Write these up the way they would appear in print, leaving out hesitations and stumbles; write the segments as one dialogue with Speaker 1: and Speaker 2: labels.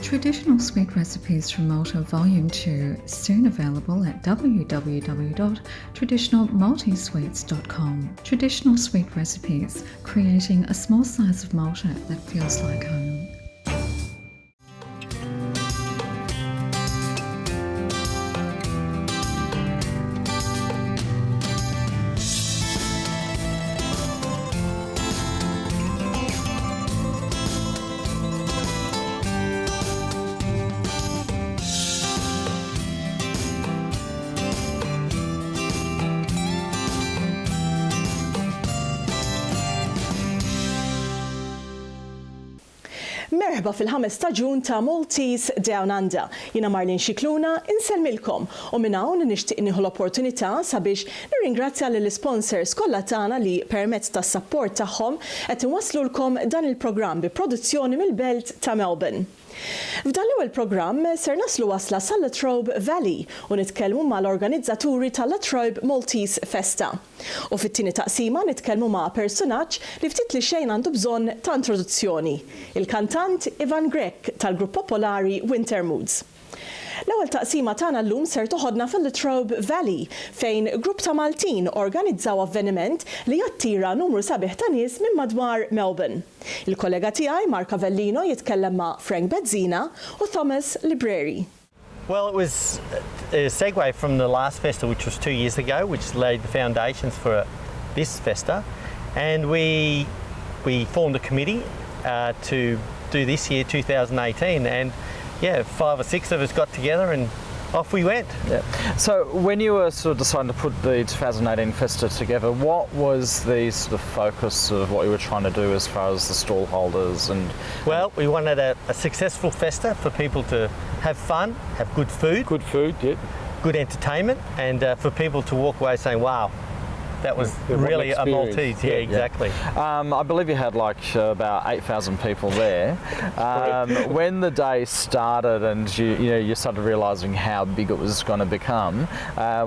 Speaker 1: Traditional Sweet Recipes from Malta Volume 2, soon available at www.traditionalmaltesesweets.com. Traditional Sweet Recipes, creating a small slice of Malta that feels like home.
Speaker 2: Merħba fil-5 ta' Ġun ta' Maltese DownUnder. Jiena Marlin Xikluna insellmilkom u minn hawn nixtieq nieħu l-opportunità sabiex nirringrazzja lill-sponsors kollha tagħna li permezz tas-sapport tagħhom qed inwasslulkom dan il-programm bi produzzjoni mill-Belt ta' Melbourne. F'dan l-ewwel programm ser naslu wasla sa Latrobe Valley u nitkellmu mal-organizzaturi tal-Latrobe Maltese Festa. U fit-tieni taqsima nitkellmu ma' personaġġ li ftit li xejn għandu bżonn ta' introduzzjoni, il-kantant Ivan Grek tal-grupp popolari Winter Moods. L-ewwel taqsima tagħna llum ser toħodna fil-Latrobe Valley fejn grupp ta' Maltin organizzaw avveniment li jattira numru sabiħ ta' nies minn madwar Melbourne. Il-kollega tiegħi Mark Avellino jitkellem ma' Frank Bezzina u Thomas Libreri.
Speaker 3: Well, it was a segue from the last festa, which was 2 years ago, which laid the foundations for this festa, and we formed a committee to do this year, 2018, and yeah, 5 or 6 of us got together and off we went.
Speaker 4: Yeah. So when you were sort of deciding to put the 2018 Festa together, what was the sort of focus of what you were trying to do as far as the stall holders and?
Speaker 3: Well, we wanted a successful festa for people to have fun, have good food.
Speaker 5: Good food, yeah.
Speaker 3: Good entertainment, and for people to walk away saying, wow, that was really a Maltese, yeah, exactly.
Speaker 4: I believe you had like about 8,000 people there. When the day started and you started realising how big it was going to become,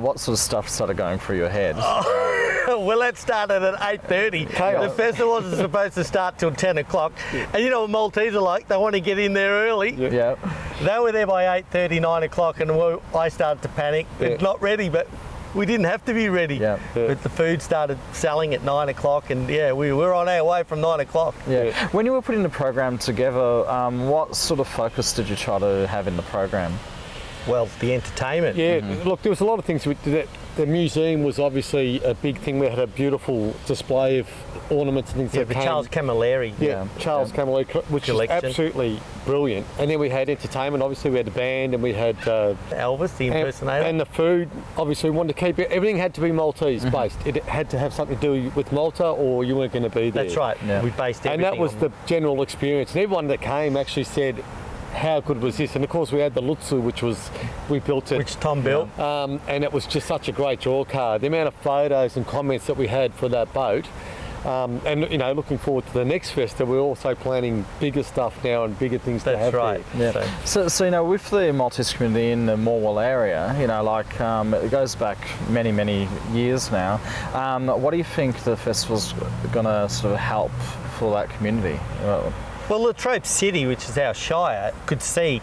Speaker 4: what sort of stuff started going through your head?
Speaker 3: Well, that started at 8:30. The festival wasn't supposed to start till 10 o'clock. And you know what Maltese are like, they want to get in there early.
Speaker 4: Yeah.
Speaker 3: They were there by 8:30, 9 o'clock, and I started to panic. It's not ready, but we didn't have to be ready.
Speaker 4: Yeah.
Speaker 3: But the food started selling at 9 o'clock, and yeah, we were on our way from 9 o'clock.
Speaker 4: Yeah. When you were putting the program together, what sort of focus did you try to have in the program?
Speaker 3: Well, the entertainment.
Speaker 5: Yeah, look, there was a lot of things. The museum was obviously a big thing. We had a beautiful display of ornaments and things.
Speaker 3: Yeah, the Charles Camilleri.
Speaker 5: Yeah, Charles Camilleri, which
Speaker 3: collection.
Speaker 5: is absolutely brilliant. And then we had entertainment. Obviously, we had the band and we had
Speaker 3: Elvis, the impersonator.
Speaker 5: And the food. Obviously, we wanted to keep it. Everything had to be Maltese based. It had to have something to do with Malta, or you weren't going to be there.
Speaker 3: That's right. Yeah. We based everything.
Speaker 5: And that was the general experience. And everyone that came actually said, how good was this? And of course we had the Lutsu, we built it.
Speaker 3: Which Tom built.
Speaker 5: And it was just such a great draw card. The amount of photos and comments that we had for that boat. And looking forward to the next festa, we're also planning bigger stuff now and bigger things to have
Speaker 3: right.
Speaker 5: there.
Speaker 4: Yeah. So with the Maltese community in the Morwell area, it goes back many, many years now. What do you think the festival's going to sort of help for that community?
Speaker 3: Well, Latrobe City, which is our shire, could see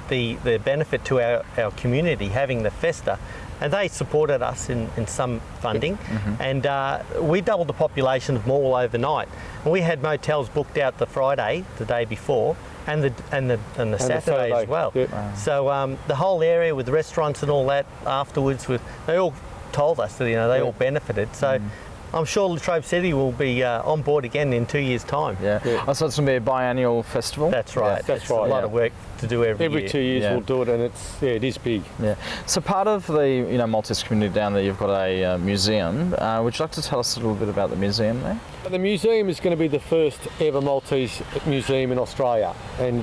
Speaker 3: the benefit to our community having the festa, and they supported us in some funding, and we doubled the population of Morwell overnight. And we had motels booked out the Friday, the day before, and the Saturday as well.
Speaker 5: Yeah. Wow.
Speaker 3: So the whole area with the restaurants and all that afterwards, they all told us that they all benefited. So. I'm sure Latrobe City will be on board again in 2 years' time.
Speaker 4: Yeah. So it's going to be a biannual festival?
Speaker 3: That's right.
Speaker 5: Yeah, that's right.
Speaker 3: A lot of work to do every year.
Speaker 5: Every 2 years we'll do it, and it is big.
Speaker 4: Yeah. So part of the Maltese community down there, you've got a museum. Would you like to tell us a little bit about the museum there?
Speaker 5: The museum is going to be the first ever Maltese museum in Australia, and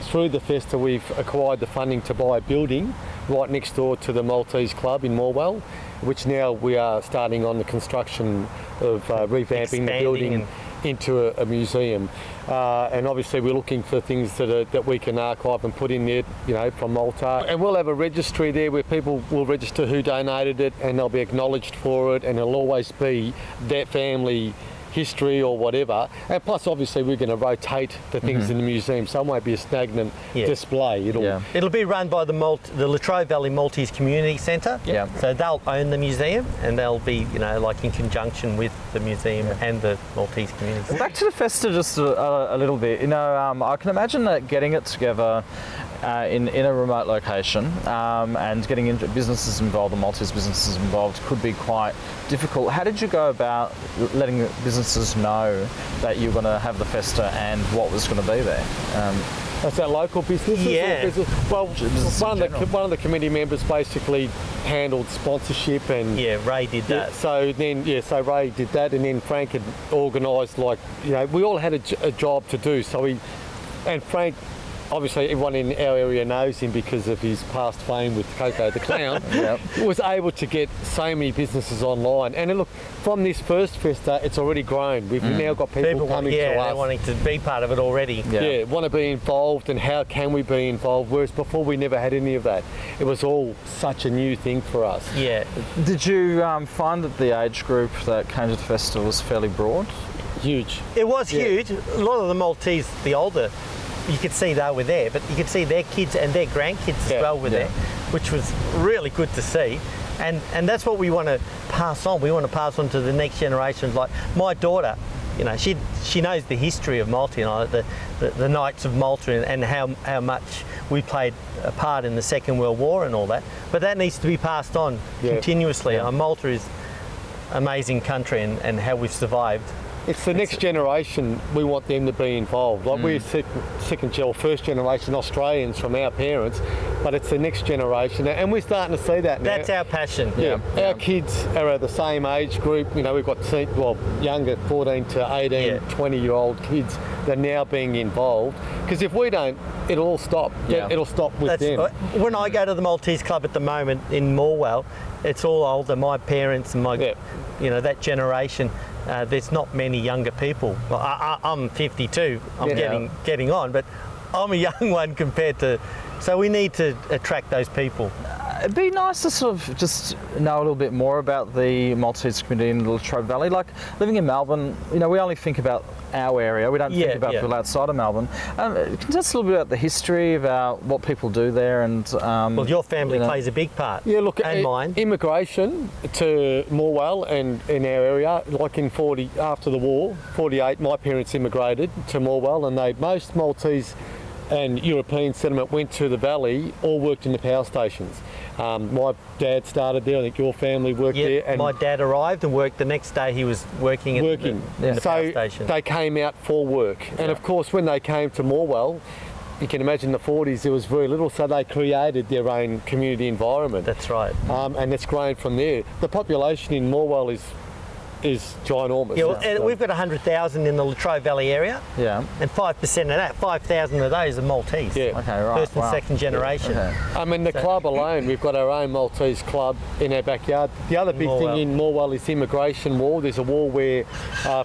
Speaker 5: through the festa we've acquired the funding to buy a building right next door to the Maltese Club in Morwell, which now we are starting on the construction of revamping the building into a museum. And obviously we're looking for things that we can archive and put in there, from Malta. And we'll have a registry there where people will register who donated it, and they'll be acknowledged for it, and it'll always be that family history or whatever. And plus, obviously, we're going to rotate the things in the museum, so it won't be a stagnant display.
Speaker 3: It'll be run by the Latrobe Valley Maltese Community Centre.
Speaker 4: Yeah.
Speaker 3: So they'll own the museum, and they'll be, like in conjunction with the museum and the Maltese Community Centre.
Speaker 4: Back to the festa just a little bit. I can imagine that getting it together in a remote location and getting into businesses involved, the Maltese businesses involved, could be quite difficult. How did you go about letting businesses know that you were going to have the festa and what was going to be there?
Speaker 5: That's that local businesses?
Speaker 3: Yeah.
Speaker 5: Well, one of the committee members basically handled sponsorship and
Speaker 3: Ray did that.
Speaker 5: So Ray did that, and then Frank had organised, we all had a job to do. And Frank, obviously everyone in our area knows him because of his past fame with Coco the Clown, was able to get so many businesses online. And look, from this first festa, it's already grown. We've now got people coming to us.
Speaker 3: They're wanting to be part of it already.
Speaker 5: Want to be involved, and how can we be involved, whereas before we never had any of that. It was all such a new thing for us.
Speaker 3: Yeah.
Speaker 4: Did you find that the age group that came to the festa was fairly broad?
Speaker 5: Huge.
Speaker 3: It was huge. A lot of the Maltese, the older, you could see they were there, but you could see their kids and their grandkids as well were there, which was really good to see. And that's what we want to pass on. We want to pass on to the next generations. Like my daughter, she knows the history of Malta, the Knights of Malta and how much we played a part in the Second World War and all that. But that needs to be passed on continuously. Malta is an amazing country and how we've survived.
Speaker 5: It's the next generation, we want them to be involved. We're first generation Australians from our parents, but it's the next generation, and we're starting to see that now.
Speaker 3: That's our passion.
Speaker 5: Our kids are the same age group. We've got younger, 14 to 18, 20-year-old kids that are now being involved. Because if we don't, it'll all stop. It'll stop with them.
Speaker 3: When I go to the Maltese Club at the moment in Morwell, it's all older. My parents and that generation. There's not many younger people. Well, I'm 52. I'm getting on, but I'm a young one compared to. So we need to attract those people.
Speaker 4: It'd be nice to sort of just know a little bit more about the Maltese community in the Latrobe Valley. Like living in Melbourne, we only think about our area. We don't think about people outside of Melbourne. Can you tell us a little bit about the history, about what people do there, and
Speaker 3: well, your family plays a big part.
Speaker 5: Yeah, look,
Speaker 3: and mine.
Speaker 5: Immigration to Morwell and in our area, like after the war, 48, my parents immigrated to Morwell, and most Maltese and European settlement went to the valley, all worked in the power stations. My dad started there. I think your family worked there. And
Speaker 3: my dad arrived and worked the next day. He was working in the power station.
Speaker 5: They came out for work. And of course, when they came to Morwell, you can imagine the 40s, there was very little, so they created their own community environment.
Speaker 3: That's right.
Speaker 5: And it's grown from there. The population in Morwell is ginormous.
Speaker 3: Yeah, we've got 100,000 in the Latrobe Valley area.
Speaker 4: Yeah.
Speaker 3: And 5% of that, 5,000 of those are Maltese.
Speaker 5: Yeah.
Speaker 4: Okay, right.
Speaker 3: First and second generation.
Speaker 5: I mean, the club alone, we've got our own Maltese club in our backyard. The other big thing in Morwell is the immigration wall. There's a wall where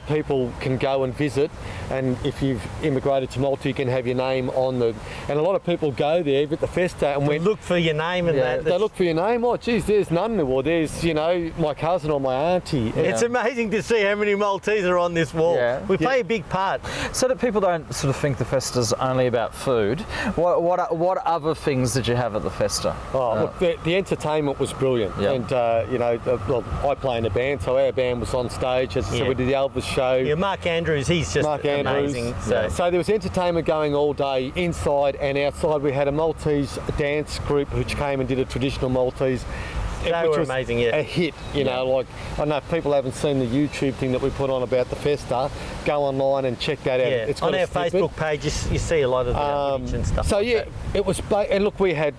Speaker 5: people can go and visit, and if you've immigrated to Malta, you can have your name on the. And a lot of people go there at the festa and
Speaker 3: look for your name and that.
Speaker 5: They look for your name. Oh, geez, there's Nunnu, or there's my cousin or my auntie.
Speaker 3: It's amazing to see how many Maltese are on this wall.
Speaker 4: Yeah.
Speaker 3: We play a big part.
Speaker 4: So that people don't sort of think the festa's only about food. What other things did you have at the festa?
Speaker 5: Look, the entertainment was brilliant.
Speaker 4: Yep.
Speaker 5: And I play in a band, so our band was on stage. As I said, we did the Elvis show.
Speaker 3: Yeah, Mark Andrews, he's just amazing.
Speaker 5: So there was entertainment going all day, inside and outside. We had a Maltese dance group which came and did a traditional Maltese.
Speaker 3: They were amazing,
Speaker 5: a hit, I don't know if people haven't seen the YouTube thing that we put on about the festa, go online and check that out.
Speaker 3: Yeah.
Speaker 5: It's got
Speaker 3: on our Facebook page, you see a lot of the footage and stuff.
Speaker 5: So it was, and look, we had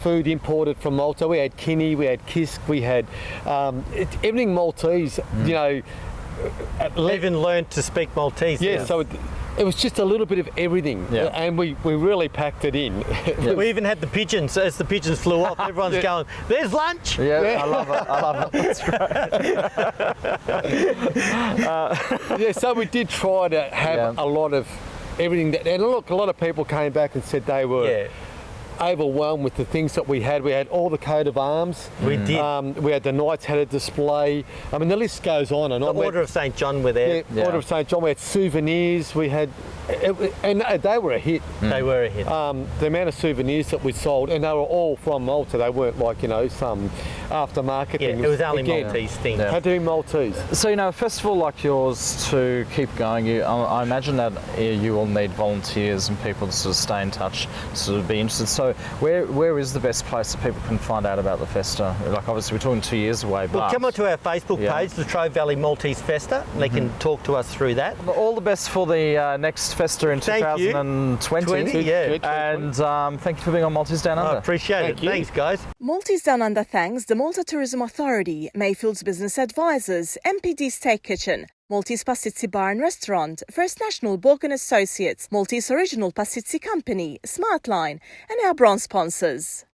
Speaker 5: food imported from Malta. We had kidney, we had kisk, we had everything Maltese,
Speaker 3: Even learned to speak Maltese.
Speaker 5: Yeah, so it was just a little bit of everything, and we really packed it in.
Speaker 3: We even had the pigeons. As the pigeons flew off, everyone's going, "There's lunch!"
Speaker 4: Yeah, I love it. That's great.
Speaker 5: So we did try to have a lot of everything. And look, a lot of people came back and said they were overwhelmed with the things that we had. We had all the coat of arms.
Speaker 3: We did.
Speaker 5: We had the Knights had a display. I mean, the list goes on and on.
Speaker 3: The Order of St John were there.
Speaker 5: Yeah, Order of St John. We had souvenirs. We had, and they were a hit.
Speaker 3: They were a hit.
Speaker 5: The amount of souvenirs that we sold, and they were all from Malta. They weren't like, some aftermarket
Speaker 3: Yeah,
Speaker 5: things.
Speaker 3: it was only
Speaker 5: Again,
Speaker 3: Maltese things.
Speaker 5: Had to be Maltese.
Speaker 4: So, a festival like yours to keep going, I imagine that you will need volunteers and people to sort of stay in touch, sort of be interested. So where is the best place that people can find out about the Festa? Like, obviously, we're talking 2 years away, but...
Speaker 3: Well, come onto our Facebook page, Latrobe Valley Maltese Festa. They can talk to us through that.
Speaker 4: All the best for the next Festa in
Speaker 3: Thank you.
Speaker 4: 2020.
Speaker 3: Yeah.
Speaker 4: And thank you for being on Maltese Down Under.
Speaker 3: I appreciate it.
Speaker 5: you.
Speaker 3: Thanks, guys.
Speaker 2: Maltese DownUnder thanks the Malta Tourism Authority, Mayfield's Business Advisors, MPD Steak Kitchen, Maltese Pastizzi Bar and Restaurant, First National Balkan Associates, Maltese Original Pastizzi Company, Smartline, and our bronze sponsors.